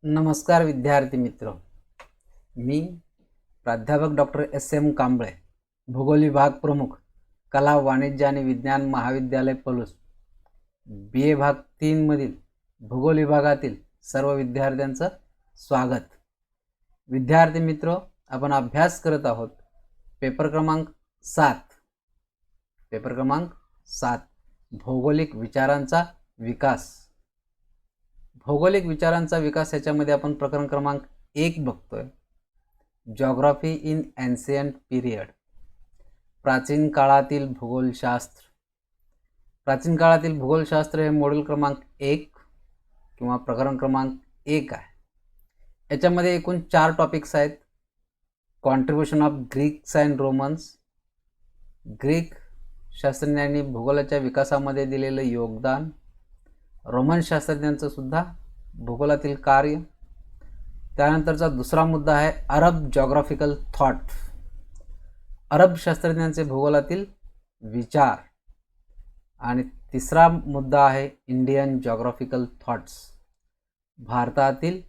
नमस्कार विद्यार्थी मित्र, मी प्राध्यापक डॉक्टर एस.एम. कांबळे, भूगोल विभाग प्रमुख, कला वाणिज्य आणि विज्ञान महाविद्यालय पलूस, BA भाग 3 मधील भूगोल विभागातील सर्व विद्यार्थ्यांचं स्वागत. विद्यार्थी मित्र, आपण अभ्यास करत आहोत पेपर क्रमांक 7 भौगोलिक विचारांचा विकास. भौगोलिक विचारांचा विकास याच्यामध्ये आपण प्रकरण क्रमांक 1 बघतोय. जॉग्राफी इन एन्शियंट पिरियड, प्राचीन काळातील भूगोलशास्त्र. प्राचीन काळातील भूगोलशास्त्र हे मॉड्यूल क्रमांक 1 किंवा प्रकरण क्रमांक 1 आहे. याच्यामध्ये एकूण 4 टॉपिक्स आहेत. Contribution of Greeks and Romans, Greek शास्त्रज्ञांनी भूगोलाच्या विकासामध्ये दिलेलं योगदान, रोमन शास्त्रज्ञांचं सुद्धा भूगोलातील कार्य. त्यानंतरचा दुसरा मुद्दा आहे अरब जॉग्राफिकल थॉट, अरब शास्त्रज्ञांचे भूगोलातील विचार. आणि तिसरा मुद्दा आहे इंडियन जॉग्राफिकल थॉट्स, भारतातील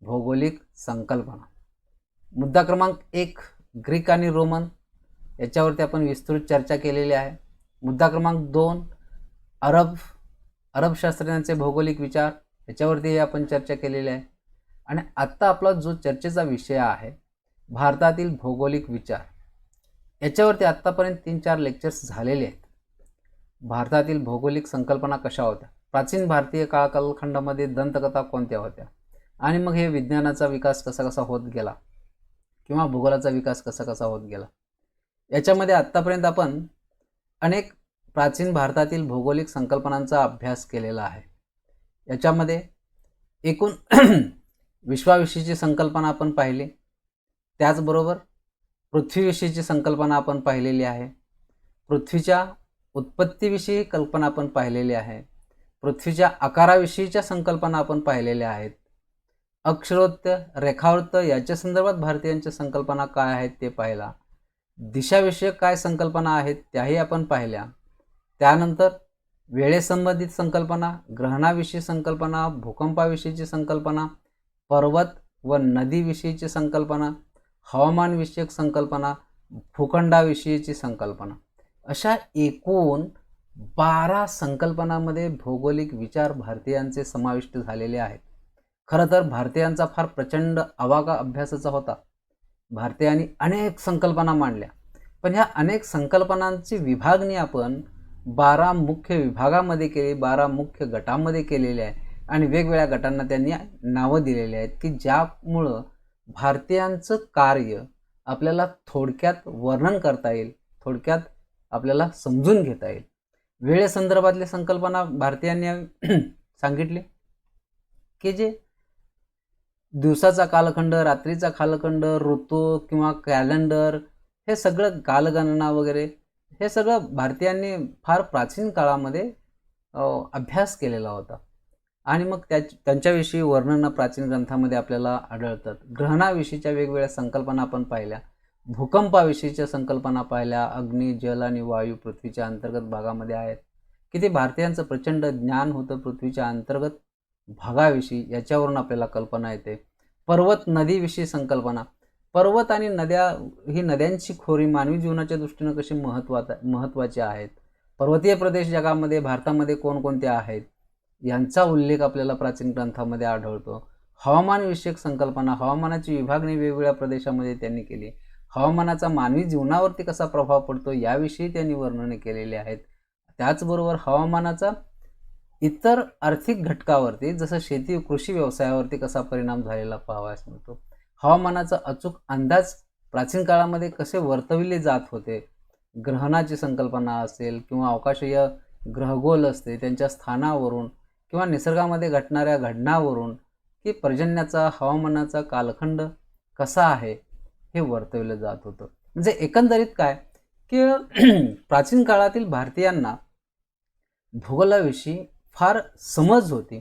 भौगोलिक संकल्पना. मुद्दा क्रमांक 1 ग्रीक आणि रोमन, याच्यावरती आपण विस्तृत चर्चा केलेली आहे. मुद्दा क्रमांक 2 अरब शास्त्रज्ञांचे भौगोलिक विचार, याच्यावरती आपण चर्चा केलेली आहे. आणि आत्ता आपला जो चर्चेचा विषय आहे भारतातील भौगोलिक विचार, याच्यावरती आत्तापर्यंत 3-4 लेक्चर्स झालेले आहेत. भारतातील भौगोलिक संकल्पना कशा होत्या, प्राचीन भारतीय कालखंडामध्ये दंतकथा कोणत्या होत्या, आणि मग हे विज्ञानाचा विकास कसा कसा होत गेला किंवा भूगोलाचा विकास कसा कसा होत गेला. याच्यामध्ये आत्तापर्यंत आपण अनेक प्राचीन भारतातील भौगोलिक संकल्पनांचा अभ्यास केलेला आहे. याच्यामध्ये एकूण विश्वाविषयीची संकल्पना आपण पाहिली, त्याचबरोबर पृथ्वीविषयीची संकल्पना आपण पाहिलेली आहे, पृथ्वीच्या उत्पत्तीविषयी कल्पना आपण पाहिलेली आहे, पृथ्वीच्या आकाराविषयीच्या संकल्पना आपण पाहिलेल्या आहेत, अक्षरोक्त रेखावृत्त याच्या संदर्भात भारतीयांच्या संकल्पना काय आहेत ते पाहिला, दिशाविषयक काय संकल्पना आहेत त्याही आपण पाहिल्या. त्यानंतर वेळेसंबंधित संकल्पना, ग्रहणाविषयी संकल्पना, भूकंपाविषयीची संकल्पना, पर्वत व नदीविषयीची संकल्पना, हवामानविषयक संकल्पना, भूखंडाविषयीची संकल्पना, अशा एकूण 12 संकल्पनांमध्ये भौगोलिक विचार भारतीयांचे समाविष्ट झालेले आहेत. खरं तर भारतीयांचा फार प्रचंड आवाका अभ्यासाचा होता. भारतीयांनी अनेक संकल्पना मांडल्या, पण ह्या अनेक संकल्पनांची विभागणी आपण 12 मुख्य विभागामध्ये केली, 12 मुख्य गटामध्ये केलेले आहे. आणि वेगवेगळ्या गटांना त्यांनी नावं दिलेली आहेत की ज्यामुळं भारतीयांचं कार्य आपल्याला थोडक्यात वर्णन करता येईल, थोडक्यात आपल्याला समजून घेता येईल. वेळेसंदर्भातली संकल्पना भारतीयांनी सांगितली की जे दिवसाचा कालखंड, रात्रीचा कालखंड, ऋतू किंवा कॅलेंडर, हे सगळं कालगणना वगैरे, हे सगळं भारतीयांनी फार प्राचीन काळामध्ये अभ्यास केलेला होता. आणि मग त्यांच्याविषयी वर्णनं प्राचीन ग्रंथामध्ये आपल्याला आढळतात. ग्रहणाविषयीच्या वेगवेगळ्या संकल्पना आपण पाहिल्या, भूकंपाविषयीच्या संकल्पना पाहिल्या, अग्नी, जल आणि वायू पृथ्वीच्या अंतर्गत भागामध्ये आहेत. किती भारतीयांचं प्रचंड ज्ञान होतं पृथ्वीच्या अंतर्गत भागाविषयी, याच्यावरून आपल्याला कल्पना येते. पर्वत नदीविषयी संकल्पना, पर्वत आणि नद्या, ही नद्यांची खोरी मानवी जीवनाच्या दृष्टीनं कशी महत्त्वाची आहेत, पर्वतीय प्रदेश जगामध्ये भारतामध्ये कोणकोणते आहेत यांचा उल्लेख आपल्याला प्राचीन ग्रंथामध्ये आढळतो. हवामानविषयक संकल्पना, हवामानाची विभागणी वेगवेगळ्या प्रदेशामध्ये त्यांनी केली, हवामानाचा मानवी जीवनावरती कसा प्रभाव पडतो याविषयी त्यांनी वर्णने केलेली आहेत. त्याचबरोबर हवामानाचा इतर आर्थिक घटकावरती, जसं शेती कृषी व्यवसायावरती कसा परिणाम झालेला पाहावयास मिळतो. हवामानाचा अचूक अंदाज प्राचीन काळामध्ये कसे वर्तविले जात होते, ग्रहणाची संकल्पना असेल किंवा अवकाशीय ग्रहगोल असते त्यांच्या स्थानावरून किंवा निसर्गामध्ये घडणाऱ्या घटनावरून की पर्जन्याचा, हवामानाचा कालखंड कसा आहे हे वर्तवलं जात होतं. म्हणजे एकंदरीत काय की प्राचीन काळातील भारतीयांना भूगोलाविषयी फार समज होती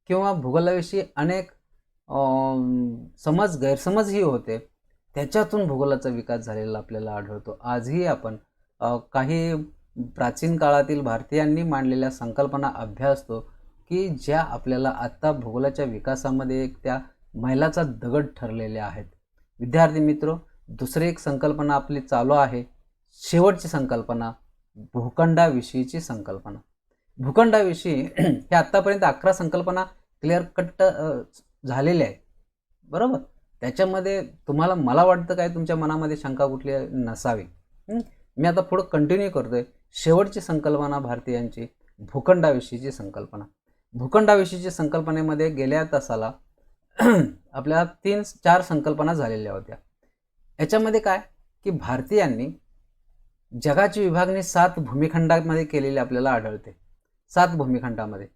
किंवा भूगोलाविषयी अनेक गैरसमजही होते. त्याच्यातून भूगोलाचा विकास झालेला आपल्याला आढळतो. आजही आपण काही प्राचीन काळातील भारतीयांनी मांडलेल्या संकल्पना अभ्यासतो की ज्या आपल्याला आत्ता भूगोलाच्या विकासामध्ये एक त्या मैलाचा दगड ठरलेल्या आहेत. विद्यार्थी मित्र, दुसरी एक संकल्पना आपली चालू आहे, शेवटची संकल्पना भूखंडाविषयीची संकल्पना. भूखंडाविषयी हे आत्तापर्यंत 11 संकल्पना क्लिअर कट झालेल्या आहेत, बरोबर. त्याच्यामध्ये तुम्हाला, मला वाटतं काय तुमच्या मनामध्ये शंका कुठली नसावी. मी आता पुढं कंटिन्यू करतोय. शेवटची संकल्पना भारतीयांची भूखंडाविषयीची संकल्पना. भूखंडाविषयीच्या संकल्पनेमध्ये गेल्या तासाला आपल्याला 3-4 संकल्पना झालेल्या होत्या. याच्यामध्ये काय की भारतीयांनी जगाची विभागणी 7 भूमिखंडामध्ये केलेली आपल्याला आढळते. 7 भूमिखंडामध्ये.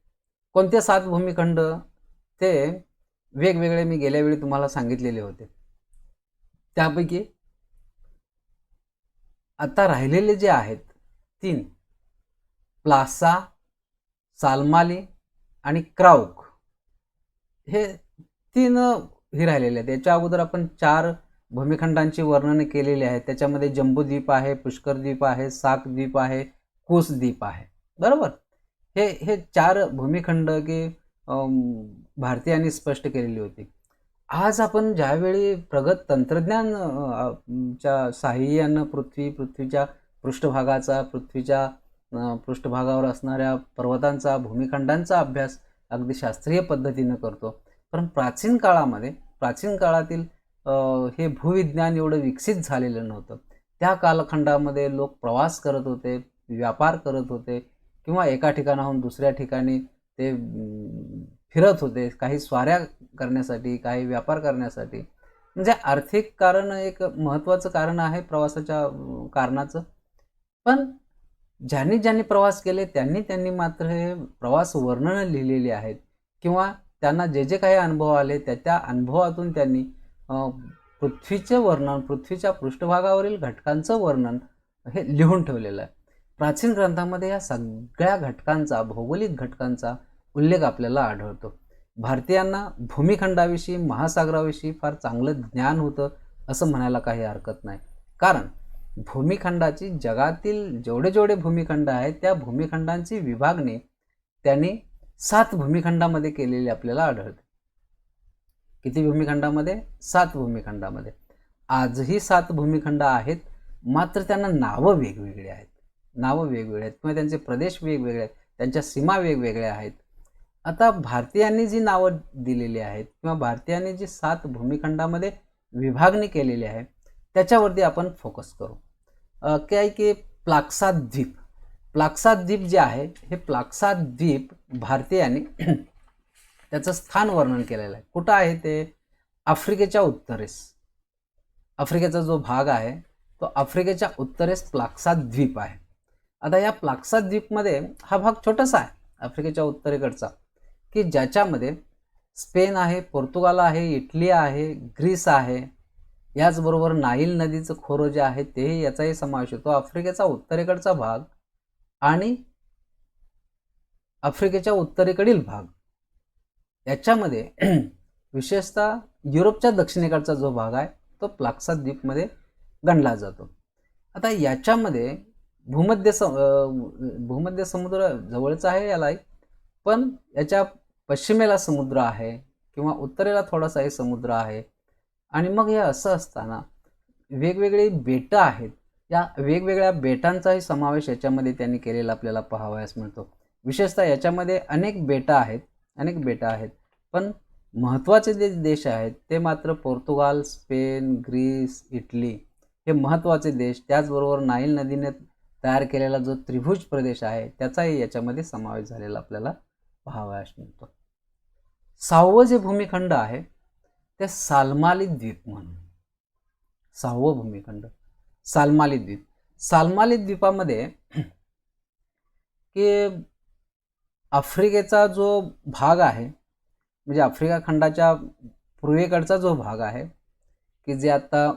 कोणते 7 भूमिखंड ते वेगवेगळे मी गेल्या वेळी तुम्हाला सांगितलेले होते. त्यापैकी आता राहिलेले जे आहेत 3, प्लासा, सालमाली आणि क्राउक, हे 3 हे राहिलेले आहेत. याच्या अगोदर आपण 4 भूमिखंडांची वर्णने केलेली आहेत. त्याच्यामध्ये जम्बूद्वीप आहे, पुष्कर द्वीप आहे, साक द्वीप आहे, कुस द्वीप आहे, बरोबर. हे 4 भूमिखंड की भारतीयांनी स्पष्ट केलेली होती. आज आपण ज्यावेळी प्रगत तंत्रज्ञान च्या साहाय्यानं पृथ्वीच्या पृष्ठभागाचा, पृथ्वीच्या पृष्ठभागावर असणाऱ्या पर्वतांचा, भूमिखंडांचा अभ्यास अगदी शास्त्रीय पद्धतीनं करतो. पण प्राचीन काळातील हे भूविज्ञान एवढं विकसित झालेलं नव्हतं. त्या कालखंडामध्ये लोक प्रवास करत होते, व्यापार करत होते किंवा एका ठिकाणाहून दुसऱ्या ठिकाणी ते फिरत होते, काही स्वाऱ्या करण्यासाठी, काही व्यापार करण्यासाठी. म्हणजे आर्थिक कारण एक महत्त्वाचं कारण आहे प्रवासाच्या कारणाचं. पण ज्यांनी प्रवास केले त्यांनी मात्र हे प्रवास वर्णनं लिहिलेली आहेत किंवा त्यांना जे काही अनुभव आले त्या अनुभवातून त्यांनी पृथ्वीचे वर्णन, पृथ्वीच्या पृष्ठभागावरील घटकांचं वर्णन हे लिहून ठेवलेलं आहे. प्राचीन ग्रंथामध्ये या सगळ्या घटकांचा, भौगोलिक घटकांचा उल्लेख आपल्याला आढळतो. भारतीयांना भूमिखंडाविषयी, महासागराविषयी फार चांगलं ज्ञान होतं असं म्हणायला काही हरकत नाही. कारण भूमिखंडाची, जगातील जेवढे भूमिखंड आहेत त्या भूमिखंडांची विभागणी त्यांनी 7 भूमिखंडामध्ये केलेली आपल्याला आढळते. किती भूमिखंडामध्ये? 7 भूमिखंडामध्ये. आजही 7 भूमिखंड आहेत, मात्र त्यांना नावं वेगवेगळी आहेत किंवा त्यांचे प्रदेश वेगवेगळे आहेत, त्यांच्या सीमा वेगवेगळ्या आहेत. आता भारतीयांनी जी नावं दिलेली आहेत किंवा भारतीयांनी जी 7 भूमिखंडामध्ये विभागणी केलेली आहे त्याच्यावरती आपण फोकस करू. काय की प्लाक्सा द्वीप जे आहे, हे प्लाक्सा द्वीप भारतीयांनी त्याचं स्थान वर्णन केलेलं आहे. कुठं आहे ते? आफ्रिकेच्या उत्तरेस. आफ्रिकेचा जो भाग आहे तो आफ्रिकेच्या उत्तरेस प्लाक्सा द्वीप आहे. आता या प्लाक्सा द्वीपमध्ये हा भाग छोटासा आहे आफ्रिकेच्या उत्तरेकडचा, की ज्याच्यामध्ये स्पेन आहे, पोर्तुगाल आहे, इटली आहे, ग्रीस आहे, याचबरोबर नाईल नदीचं खोरं जे आहे तेही याचाही समावेश होतो. आफ्रिकेचा उत्तरेकडचा भाग आणि आफ्रिकेच्या उत्तरेकडील भाग याच्यामध्ये विशेषतः युरोपच्या दक्षिणेकडचा जो भाग आहे तो प्लाक्सा द्वीपमध्ये गणला जातो. आता याच्यामध्ये भूमध्य समुद्र जवळचा आहे याला, पण याच्या पश्चिमेला समुद्र आहे किंवा उत्तरेला थोडासाही समुद्र आहे. आणि मग हे असं असताना वेगवेगळी बेटं आहेत, या वेगवेगळ्या बेटांचाही समावेश याच्यामध्ये त्यांनी केलेला आपल्याला पाहावयास मिळतो. विशेषतः याच्यामध्ये अनेक बेटं आहेत, पण महत्त्वाचे जे देश आहेत ते मात्र पोर्तुगाल, स्पेन, ग्रीस, इटली हे महत्त्वाचे देश. त्याचबरोबर नाईल नदीने तयार केलेला जो त्रिभुज प्रदेश आहे त्याचाही याच्यामध्ये समावेश झालेला आपल्याला पाहावयास मिळतो. 6वं जे भूमिखंड आहे ते सालमाली द्वीप म्हणून. 6वं भूमिखंड सालमाली द्वीप. सालमाली द्वीपामध्ये की आफ्रिकेचा जो भाग आहे, म्हणजे आफ्रिका खंडाच्या पूर्वेकडचा जो भाग आहे की जे आता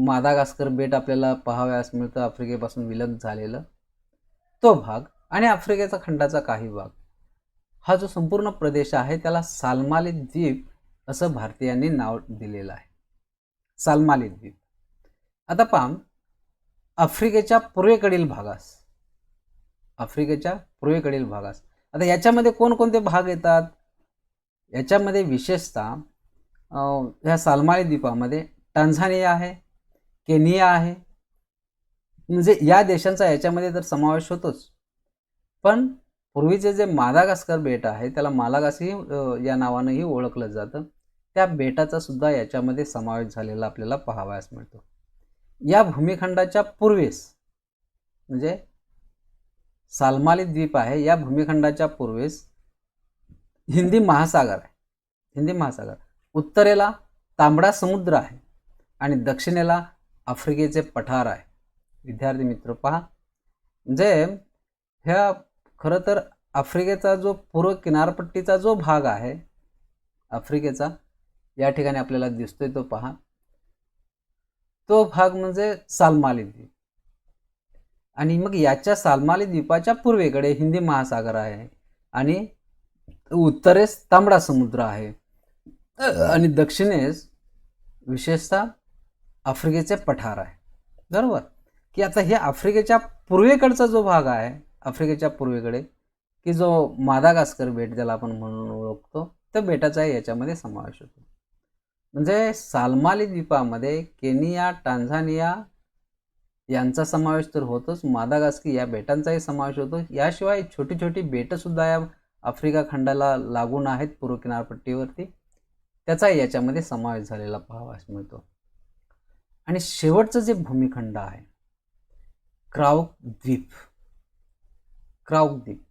मादागास्कर बेट आपल्याला पाहावयास मिळतं, आफ्रिकेपासून विलग झालेलं तो भाग, आणि आफ्रिकेचा खंडाचा काही भाग, हा जो संपूर्ण प्रदेश आहे त्याला सालमाली द्वीप असं भारतीयांनी नाव दिलेलं आहे. सालमाली द्वीप. आता पहा, आफ्रिकेच्या पूर्वेकडील भागास आता याच्यामध्ये कोणकोणते भाग येतात? याच्यामध्ये विशेषतः ह्या सालमाली द्वीपामध्ये टांझानिया आहे, केनिया आहे, म्हणजे या देशांचा याच्यामध्ये तर समावेश होतोच. पण पूर्वीचे जे मादागास्कर बेट आहे त्याला मालागासी या नावानेही ओळखलं जातं, त्या बेटाचा सुद्धा याच्यामध्ये समावेश झालेला आपल्याला पाहावयास मिळतो. या भूमिखंडाच्या पूर्वेस म्हणजे सालमाली द्वीप आहे, या भूमिखंडाच्या पूर्वेस हिंदी महासागर आहे. हिंदी महासागर उत्तरेला तांबडा समुद्र आहे आणि दक्षिणेला आफ्रिकेचे पठार आहे. विद्यार्थी मित्र पहा, म्हणजे ह्या खरं तर आफ्रिकेचा जो पूर्व किनारपट्टीचा जो भाग आहे आफ्रिकेचा, या ठिकाणी आपल्याला दिसतोय तो पहा, तो भाग म्हणजे सालमाली द्वीप. आणि मग याच्या सालमाली द्वीपाच्या पूर्वेकडे हिंदी महासागर आहे आणि उत्तरेस तांबडा समुद्र आहे आणि दक्षिणेस विशेषतः आफ्रिकेचे पठार आहे. बरोबर की आता हे आफ्रिकेच्या पूर्वेकडचा जो भाग आहे, आफ्रिकेच्या पूर्वेकडे की जो मादागास्कर बेट ज्याला आपण म्हणून ओळखतो, त्या बेटाचा याच्यामध्ये समावेश होतो. म्हणजे सालमाली द्वीपामध्ये केनिया, टांझानिया यांचा समावेश तर होतोच, मादागास्की या बेटांचाही समावेश होतो. याशिवाय छोटी छोटी बेटं सुद्धा या आफ्रिका खंडाला लागून आहेत पूर्व किनारपट्टीवरती, त्याचाही याच्यामध्ये समावेश झालेला पाहावयास मिळतो. आणि शेवटचं जे भूमिखंड आहे क्राउक द्वीप, क्राउक द्वीप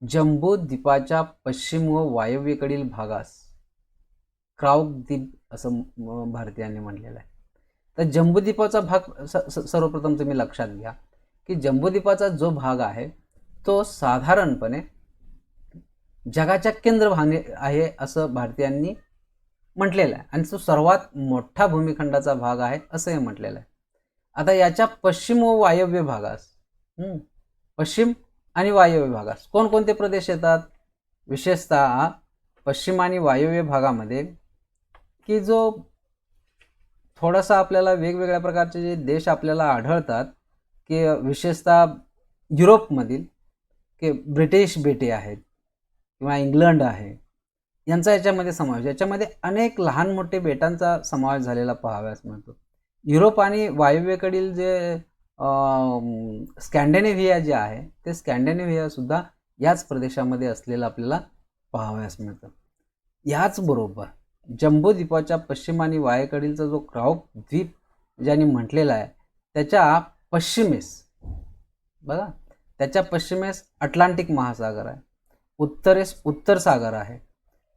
जम्बो द्वीपाच्या पश्चिम व वायव्येकडील भागास क्राउक द्वीप असं भारतीयांनी म्हणलेलं आहे. तर जम्बूद्वीपाचा भाग सर्वप्रथम तुम्ही लक्षात घ्या की जम्बूद्वीपाचा जो भाग आहे तो साधारणपणे जगाच्या केंद्रभागी आहे असं भारतीयांनी म्हटलेलं आहे आणि तो सर्वात मोठा भूमिखंडाचा भाग आहे असंही म्हटलेलं आहे. आता याच्या पश्चिम व वायव्य भागास पश्चिम आणि वायव्य भागास कोणकोणते प्रदेश येतात? विशेषतः पश्चिम आणि वायव्य भागामध्ये की जो थोडासा आपल्याला वेगवेगळ्या प्रकारचे जे देश आपल्याला आढळतात की विशेषतः युरोपमधील की ब्रिटिश बेटे आहेत किंवा इंग्लंड आहे, यांचा याच्यामध्ये समावेश. याच्यामध्ये अनेक लहान मोठे बेटांचा समावेश झालेला पाहावयास मिळतो. युरोप आणि वायव्येकडील जे स्कॅन्डिनेव्हिया जे आहे ते स्कॅन्डिनेव्हिया सुद्धा याच प्रदेशामध्ये असलेलं आपल्याला पाहावयास मिळतं. याचबरोबर जम्बूद्वीपाच्या पश्चिम आणि वायेकडीलचा जो क्राउक द्वीप ज्यांनी म्हटलेला आहे त्याच्या पश्चिमेस बघा, त्याच्या पश्चिमेस अटलांटिक महासागर आहे, उत्तरेस उत्तर सागर आहे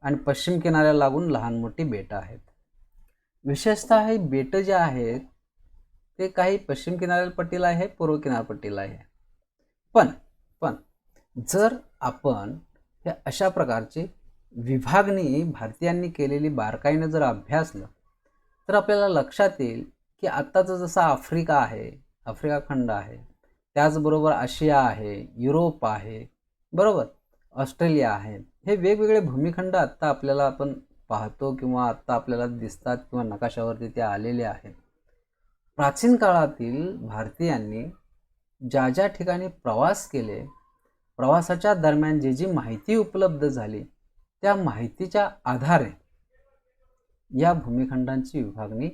आणि पश्चिम किनाऱ्याला लागून लहान मोठी बेटं आहेत. विशेषतः हे बेटं जे आहेत ते काही पश्चिम किनारपट्टीला आहे, पूर्व किनारपट्टीला आहे. पण जर आपण हे अशा प्रकारची विभागणी भारतीयांनी केलेली बारकाईनं जर अभ्यासलं तर आपल्याला लक्षात येईल की आत्ताचा जसा आफ्रिका आहे, आफ्रिका खंड आहे, त्याचबरोबर आशिया आहे, युरोप आहे, बरोबर, ऑस्ट्रेलिया आहे, हे वेगवेगळे भूमिखंड आत्ता आपल्याला आपण पाहतो किंवा आत्ता आपल्याला दिसतात किंवा नकाशावरती ते आलेले आहेत. प्राचीन काळातील भारतीयांनी ज्या ज्या ठिकाणी प्रवास केले, प्रवासाच्या दरम्यान जी जी माहिती उपलब्ध झाली त्या माहितीच्या आधारे या भूमिखंडांची विभागणी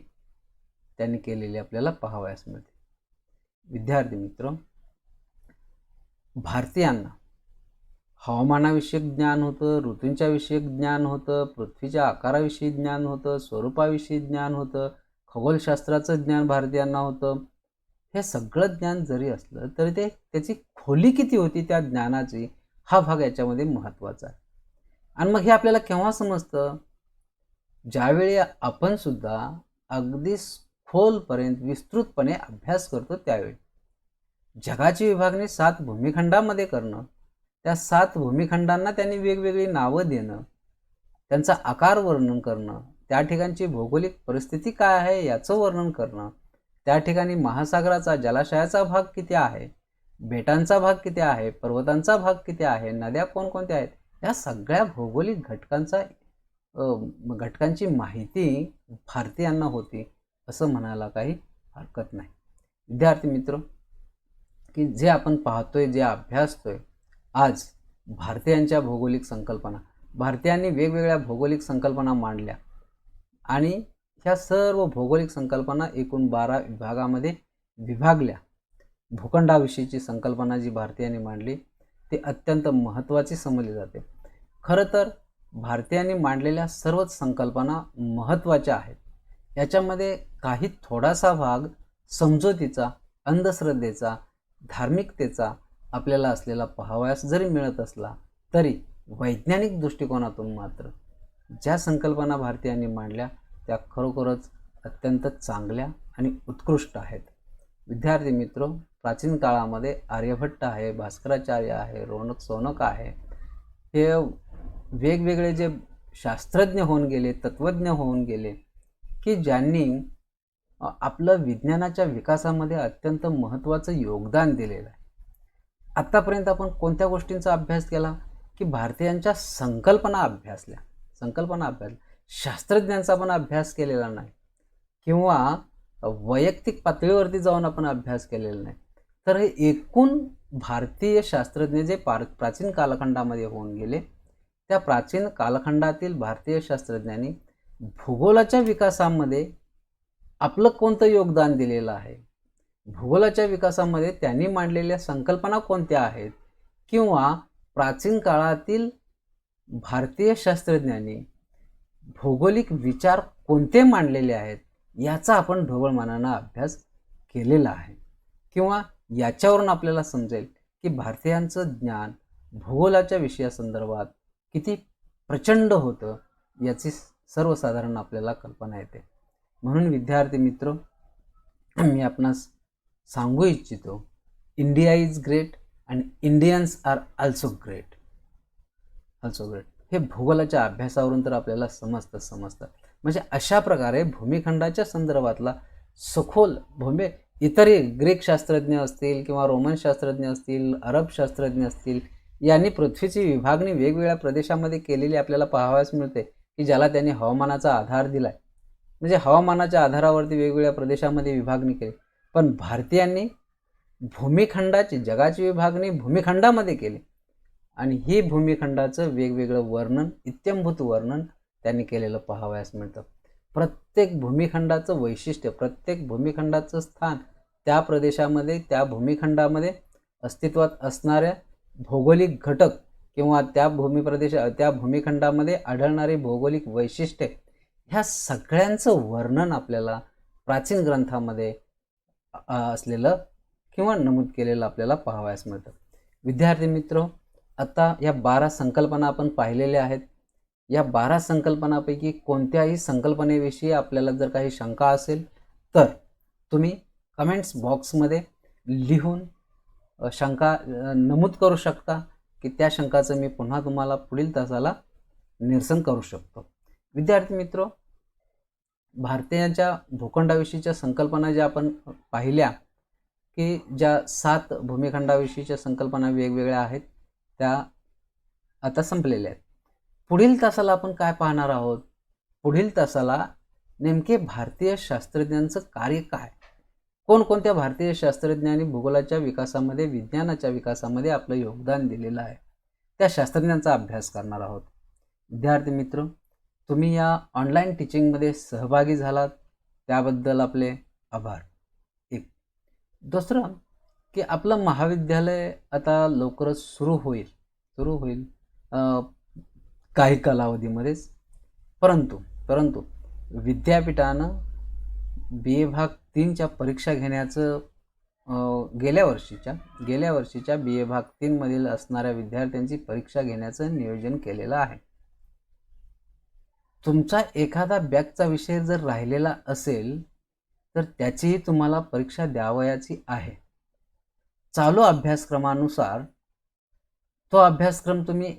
त्यांनी केलेली आपल्याला पाहावयास मिळते. विद्यार्थी मित्र, भारतीयांना हवामानाविषयक ज्ञान होतं, ऋतूंच्या विषयक ज्ञान होतं, पृथ्वीच्या आकाराविषयी ज्ञान होतं, स्वरूपाविषयी ज्ञान होतं, खगोलशास्त्राचं ज्ञान भारतीयांना होतं. हे सगळं ज्ञान जरी असलं तरी त्याची खोली किती होती त्या ज्ञानाची, हा भाग याच्यामध्ये महत्त्वाचा आहे. आणि मग हे आपल्याला केव्हा समजतं? ज्यावेळी आपण सुद्धा अगदी खोलपर्यंत विस्तृतपणे अभ्यास करतो त्यावेळी. जगाची विभागणी 7 भूमिखंडामध्ये करणं, त्या 7 भूमिखंडांना त्यांनी वेगवेगळी नावं देणं, त्यांचा आकार वर्णन करणं, त्या ठिकाणची भौगोलिक परिस्थिती काय आहे याचं वर्णन करणं, त्या ठिकाणी महासागराचा जलाशयाचा भाग किती आहे, बेटांचा भाग किती आहे, पर्वतांचा भाग किती आहे, नद्या कोणकोणत्या आहेत, या सगळ्या भौगोलिक घटकांची माहिती भारतीयांना होती असं म्हणायला काही हरकत नाही. विद्यार्थी मित्र, की जे आपण पाहतोय, जे अभ्यासतोय आज भारतीयांच्या भौगोलिक संकल्पना. भारतीयांनी वेगवेगळ्या भौगोलिक संकल्पना मांडल्या आणि ह्या सर्व भौगोलिक संकल्पना एकूण 12 विभागामध्ये विभागल्या. भूखंडाविषयीची संकल्पना जी भारतीयांनी मांडली ती अत्यंत महत्त्वाची समजली जाते. खरं तर भारतीयांनी मांडलेल्या सर्वच संकल्पना महत्त्वाच्या आहेत. याच्यामध्ये काही थोडासा भाग समजुतीचा, अंधश्रद्धेचा, धार्मिकतेचा आपल्याला असलेला पाहावयास जरी मिळत असला तरी वैज्ञानिक दृष्टिकोनातून मात्र ज्या संकल्पना भारतीयांनी मांडल्या त्या खरोखरच अत्यंत चांगल्या आणि उत्कृष्ट आहेत. विद्यार्थी मित्र, प्राचीन काळामध्ये आर्यभट्ट आहे, भास्कराचार्य आहे, रोणक सोनक आहे, हे वेगवेगळे जे शास्त्रज्ञ होऊन गेले, तत्त्वज्ञ होऊन गेले की ज्यांनी आपलं विज्ञानाच्या विकासामध्ये अत्यंत महत्त्वाचं योगदान दिलेलं आहे. आत्तापर्यंत आपण कोणत्या गोष्टींचा अभ्यास केला की भारतीयांच्या संकल्पना अभ्यासल्या, शास्त्रज्ञांचा पण अभ्यास केलेला नाही किंवा वैयक्तिक पातळीवरती जाऊन आपण अभ्यास केलेला नाही. तर हे एकूण भारतीय शास्त्रज्ञ जे प्राचीन कालखंडामध्ये होऊन गेले, त्या प्राचीन कालखंडातील भारतीय शास्त्रज्ञांनी भूगोलाच्या विकासामध्ये आपलं कोणतं योगदान दिलेलं आहे, भूगोलाच्या विकासामध्ये त्यांनी मांडलेल्या संकल्पना कोणत्या आहेत किंवा प्राचीन काळातील भारतीय शास्त्रज्ञांनी भौगोलिक विचार कोणते मांडलेले आहेत याचा आपण ढोबळमानाने अभ्यास केलेला आहे किंवा याच्यावरून आपल्याला समजेल की भारतीयांचं ज्ञान भूगोलाच्या विषयासंदर्भात किती प्रचंड होतं याची सर्वसाधारण आपल्याला कल्पना येते. म्हणून विद्यार्थी मित्र, मी आपणास सांगू इच्छितो, इंडिया इज ग्रेट आणि इंडियन्स आर ऑल्सो ग्रेट. हे भूगोलाच्या अभ्यासावरून तर आपल्याला समजतं. म्हणजे अशा प्रकारे भूमिखंडाच्या संदर्भातला सखोल इतरही ग्रीक शास्त्रज्ञ असतील किंवा रोमन शास्त्रज्ञ असतील, अरब शास्त्रज्ञ असतील, यांनी पृथ्वीची विभागणी वेगवेगळ्या प्रदेशामध्ये केलेली आपल्याला पाहावयास मिळते की ज्याला त्यांनी हवामानाचा आधार दिला आहे. म्हणजे हवामानाच्या आधारावरती वेगवेगळ्या प्रदेशामध्ये विभागणी केली. पण भारतीयांनी भूमिखंडाची, जगाची विभागणी भूमिखंडामध्ये केली आणि ही भूमिखंडाचं वेगवेगळं वर्णन, इत्थंभूत वर्णन त्यांनी केलेलं पाहावयास मिळतं. प्रत्येक भूमिखंडाचं वैशिष्ट्य, प्रत्येक भूमिखंडाचं स्थान, त्या प्रदेशामध्ये, त्या भूमिखंडामध्ये अस्तित्वात असणाऱ्या भौगोलिक घटक किंवा त्या भूमिखंडामध्ये आढळणारे भौगोलिक वैशिष्ट्ये, ह्या सगळ्यांचं वर्णन आपल्याला प्राचीन ग्रंथामध्ये असलेलं किंवा नमूद केलेलं आपल्याला पाहावयास मिळतं. विद्यार्थी मित्र, आता या 12 संकल्पना आपण पाहिलेल्या आहेत. या 12 संकल्पनापैकी कोणत्याही संकल्पनेविषयी आपल्याला जर काही शंका असेल तर तुम्ही कमेंट्स बॉक्समध्ये लिहून शंका नमूद करू शकता की त्या शंकाचं मी पुन्हा तुम्हाला पुढील तासाला निरसन करू शकतो. विद्यार्थी मित्र, भारतीयांच्या भूखंडाविषयीच्या संकल्पना ज्या आपण पाहिल्या की ज्या 7 भूमिखंडाविषयीच्या संकल्पना वेगवेगळ्या आहेत त्या आता संपलेल्या आहेत. पुढील तासाला आपण काय पाहणार आहोत? पुढील तासाला नेमके भारतीय शास्त्रज्ञांचं कार्य काय, कोणकोणत्या भारतीय शास्त्रज्ञांनी भूगोलाच्या विकासामध्ये, विज्ञानाच्या विकासामध्ये आपलं योगदान दिलेलं आहे, त्या शास्त्रज्ञांचा अभ्यास करणार आहोत. विद्यार्थी मित्र, तुम्ही या ऑनलाईन टीचिंगमध्ये सहभागी झालात त्याबद्दल आपले आभार. एक. दुसरं की आपलं महाविद्यालय आता लवकरच सुरू होईल काही कालावधीमध्येच, परंतु विद्यापीठानं BA भाग 3च्या परीक्षा घेण्याचं गेल्या वर्षीच्या BA भाग 3 मधील असणाऱ्या विद्यार्थ्यांची परीक्षा घेण्याचं नियोजन केलेलं आहे. तुमचा एखादा बॅकचा विषय जर राहिलेला असेल तर त्याचीही तुम्हाला परीक्षा द्यावयाची आहे. चालू अभ्यासक्रमानुसार तो अभ्यासक्रम तुम्ही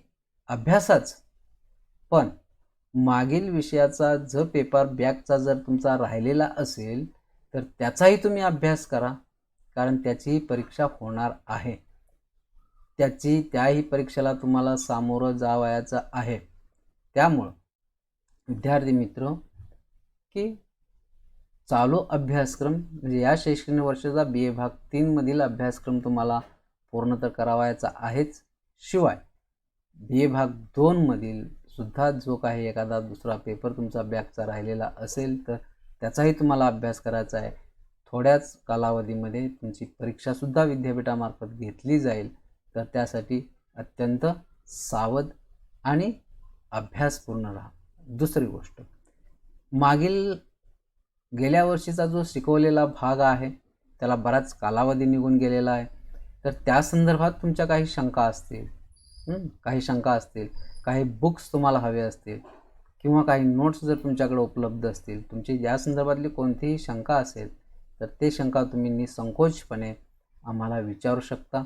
अभ्यासाच, पण मागील विषयाचा जर पेपर बॅकचा जर तुमचा राहिलेला असेल तर त्याचाही तुम्ही अभ्यास करा, कारण त्याचीही परीक्षा होणार आहे. त्याही परीक्षेला तुम्हाला सामोरं जावयाचं आहे. त्यामुळं विद्यार्थी मित्र की चालू अभ्यासक्रम म्हणजे या शैक्षणिक वर्षाचा BA भाग 3 मधील अभ्यासक्रम तुम्हाला पूर्ण तर करावायचा आहेच, शिवाय BA भाग 2 मधील सुद्धा जो काही एखादा दुसरा पेपर तुमचा बॅकचा राहिलेला असेल तर त्याचाही तुम्हाला अभ्यास करायचा आहे. थोड्याच कालावधीमध्ये तुमची परीक्षासुद्धा विद्यापीठामार्फत घेतली जाईल. तर त्यासाठी अत्यंत सावध आणि अभ्यासपूर्ण राहा. दुसरी गोष्ट, मागील गेल्या वर्षीचा जो शिकवलेला भाग आहे त्याला बराच कालावधी निघून गेलेला आहे. तर त्या संदर्भात तुमच्या काही शंका असतील, काही बुक्स तुम्हाला हवे असतील किंवा काही नोट्स जर तुमच्याकडे उपलब्ध असतील, तुमची या संदर्भातली कोणतीही शंका असेल तर ते शंका तुम्ही निसंकोचपणे आम्हाला विचारू शकता.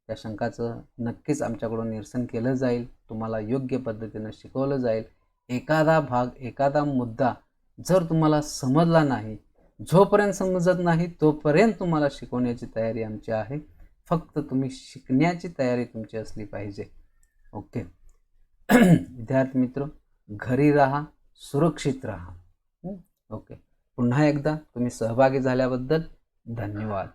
त्या शंकाचं नक्कीच आमच्याकडून निरसन केलं जाईल. तुम्हाला योग्य पद्धतीनं शिकवलं जाईल. एखादा भाग, एखादा मुद्दा जर तुम्हाला समजला नाही, जोपर्यंत समजत नाही तोपर्यंत तुम्हाला शिकवण्याची तयारी आमची आहे. फक्त तुम्ही शिकण्याची तयारी तुमची असली पाहिजे. ओके. विद्यार्थी मित्र, घरी राहा, सुरक्षित राहा. ओके. पुन्हा एकदा तुम्ही सहभागी झाल्याबद्दल धन्यवाद.